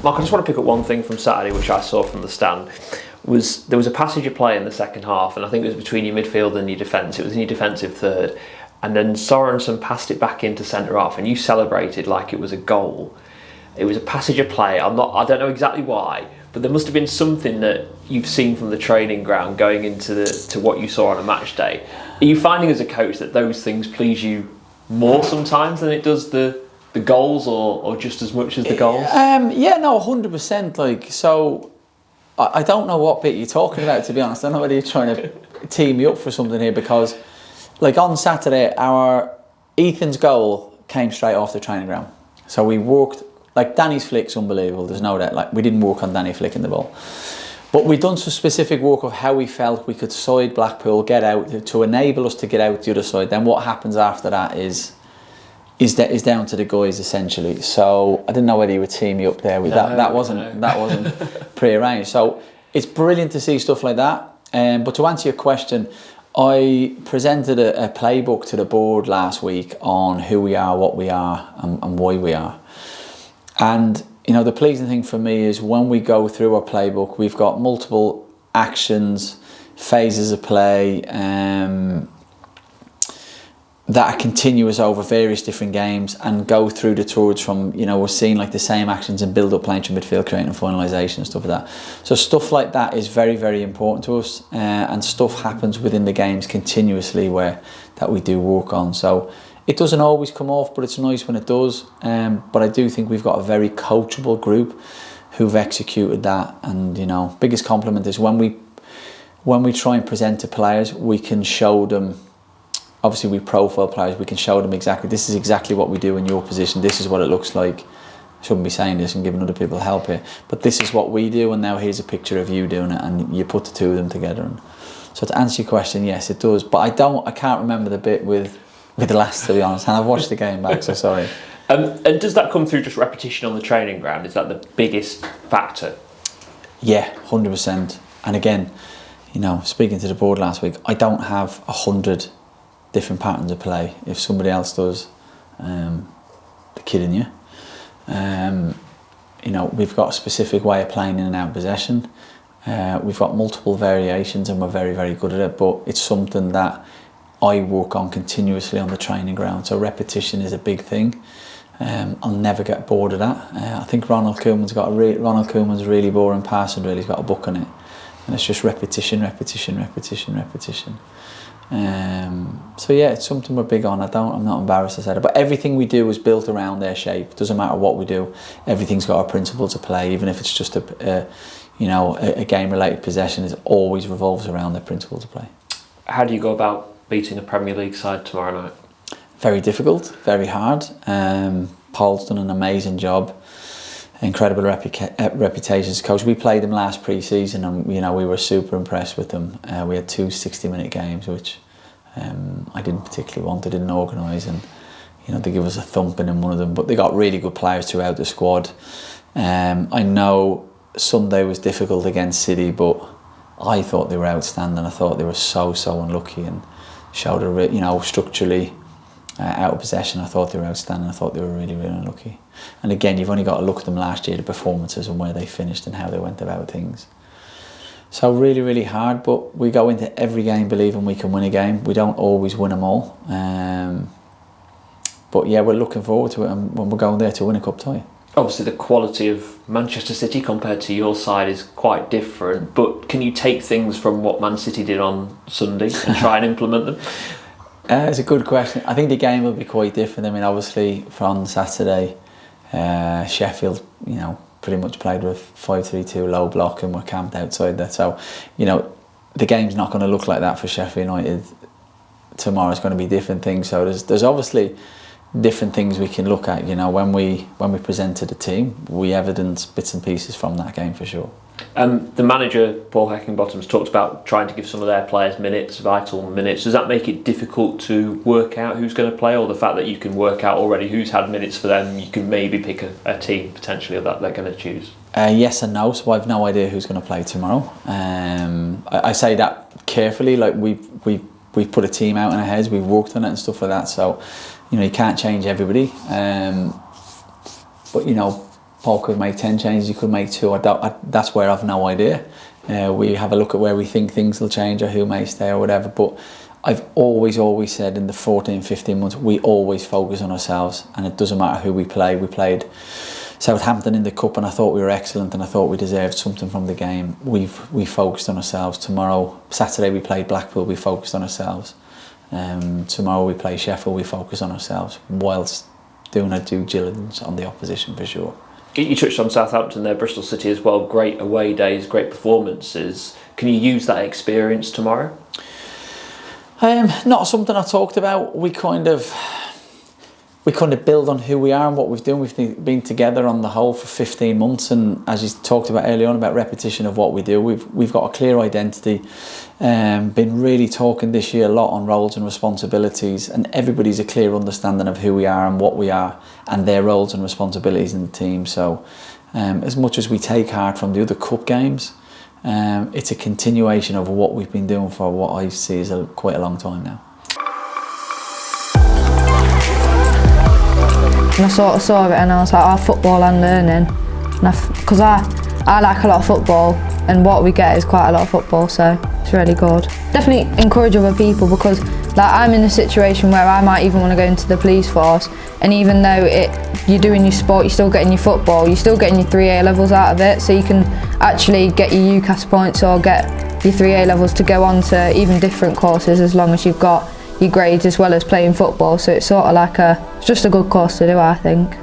Mark, I just want to pick up one thing from Saturday, which I saw from the stand. There was a passage of play in the second half, and I think it was between your midfield and your defence. It was in your defensive third, and then Sorensen passed it back into centre half, and you celebrated like it was a goal. It was a passage of play. I don't know exactly why, but there must have been something that you've seen from the training ground going into to what you saw on a match day. Are you finding as a coach that those things please you more sometimes than it does the goals, or just as much as the goals? Yeah, no, 100%. Like, so I don't know what bit you're talking about, to be honest. I don't know whether you're trying to tee me up for something here, because like on Saturday, Ethan's goal came straight off the training ground. So we walked, like Danny's flick's unbelievable, there's no doubt. Like, we didn't walk on Danny flicking the ball. But we'd done some specific work of how we felt we could side Blackpool, get out, to enable us to get out the other side. Then what happens after that is down to the guys, essentially. So I didn't know whether you would tee me up there with that. That wasn't pre-arranged. So it's brilliant to see stuff like that. But to answer your question, I presented a playbook to the board last week on who we are, what we are, and why we are. And you know, the pleasing thing for me is when we go through our playbook, we've got multiple actions, phases of play, that are continuous over various different games, and go through the tours from, you know, we're seeing like the same actions and build up playing to midfield, creating finalisation and stuff like that. So stuff like that is very, very important to us, and stuff happens within the games continuously that we do work on. So it doesn't always come off, but it's nice when it does. But I do think we've got a very coachable group who've executed that. And you know, biggest compliment is when we try and present to players, we can show them. Obviously, we profile players. We can show them exactly, this is exactly what we do in your position. This is what it looks like. I shouldn't be saying this and giving other people help here, but this is what we do, and now here's a picture of you doing it, and you put the two of them together. And so to answer your question, yes, it does. But I can't remember the bit with the last, to be honest, and I've watched the game back, so sorry. And does that come through just repetition on the training ground? Is that the biggest factor? Yeah, 100%. And again, you know, speaking to the board last week, I don't have 100 different patterns of play. If somebody else does, they're kidding you. You know, we've got a specific way of playing in and out of possession. We've got multiple variations, and we're very, very good at it. But it's something that I work on continuously on the training ground. So repetition is a big thing. I'll never get bored of that. I think Ronald Koeman's really boring passing drill. He's got a book on it, and it's just repetition, repetition, repetition, repetition. So yeah, it's something we're big on. I'm not embarrassed to say it, but everything we do is built around their shape. Doesn't matter what we do, everything's got a principle to play. Even if it's just a game related possession, it always revolves around their principle to play. How do you go about beating a Premier League side tomorrow night? Very difficult, very hard. Paul's done an amazing job. Incredible reputation as coach. We played them last pre-season, and you know, we were super impressed with them. We had 2 60-minute games, which I didn't particularly want. I didn't organise, and you know, they give us a thumping in one of them. But they got really good players throughout the squad. I know Sunday was difficult against City, but I thought they were outstanding. I thought they were so unlucky, and showed structurally out of possession. I thought they were outstanding. I thought they were really, really unlucky. And again, you've only got to look at them last year, the performances and where they finished and how they went about things. So really, really hard, but we go into every game believing we can win a game. We don't always win them all. But yeah, we're looking forward to it, and when we're going there to win a cup tie. Obviously, the quality of Manchester City compared to your side is quite different, but can you take things from what Man City did on Sunday and try and implement them? It's a good question. I think the game will be quite different. I mean, obviously, from Saturday, Sheffield, you know, pretty much played with 5-3-2 low block, and we're camped outside that. So, you know, the game's not going to look like that for Sheffield United. Tomorrow's going to be different things. So there's obviously different things we can look at. You know, when we present to the team, we evidence bits and pieces from that game for sure. The manager, Paul Heckingbottom's talked about trying to give some of their players minutes, vital minutes. Does that make it difficult to work out who's going to play, or the fact that you can work out already who's had minutes for them, you can maybe pick a team potentially that they're going to choose? Yes and no. So I've no idea who's going to play tomorrow. I say that carefully. Like we've put a team out in our heads, we've worked on it and stuff like that. So, you know, you can't change everybody. But you know, Paul could make 10 changes, he could make 2. That's where I've no idea. We have a look at where we think things will change or who may stay or whatever. But I've always said in the 14, 15 months, we always focus on ourselves, and it doesn't matter who we play. We played Southampton in the cup and I thought we were excellent and I thought we deserved something from the game. We focused on ourselves. Saturday we played Blackpool, we focused on ourselves. Tomorrow we play Sheffield, we focus on ourselves whilst doing our due diligence on the opposition for sure. You touched on Southampton there, Bristol City as well. Great away days, great performances. Can you use that experience tomorrow? Not something I talked about. We kind of build on who we are and what we've done. We've been together on the whole for 15 months, and as you talked about earlier on about repetition of what we do, we've got a clear identity. Been really talking this year a lot on roles and responsibilities, and everybody's a clear understanding of who we are and what we are and their roles and responsibilities in the team. So as much as we take heart from the other cup games, it's a continuation of what we've been doing for what I see as quite a long time now. And I sort of saw it and I was like, football and learning. Because I like a lot of football, and what we get is quite a lot of football, so it's really good. Definitely encourage other people, because like I'm in a situation where I might even want to go into the police force, and even though you're doing your sport, you're still getting your football, you're still getting your 3 A levels out of it, so you can actually get your UCAS points or get your 3 A levels to go on to even different courses, as long as you've got your grades as well as playing football. So it's sort of like it's just a good course to do, I think.